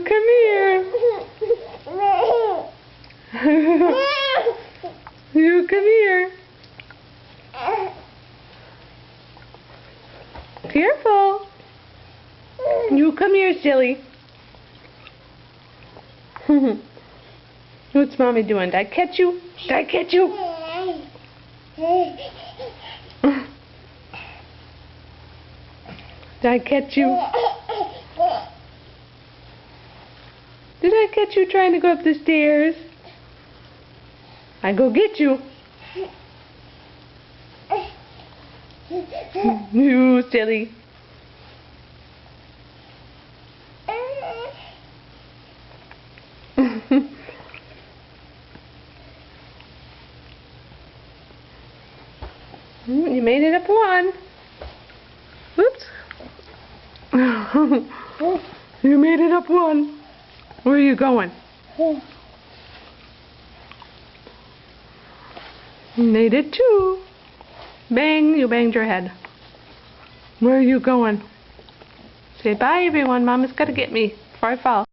come here. You come here. Careful. You come here, silly. What's Mommy doing? Did I catch you? Did I catch you? Did I catch you? Did I catch you trying to go up the stairs? I go get you. You silly. You made it up one. Oops. You made it up one. Where are you going? You made it two. Bang, you banged your head. Where are you going? Say bye everyone, Mama's gotta get me before I fall.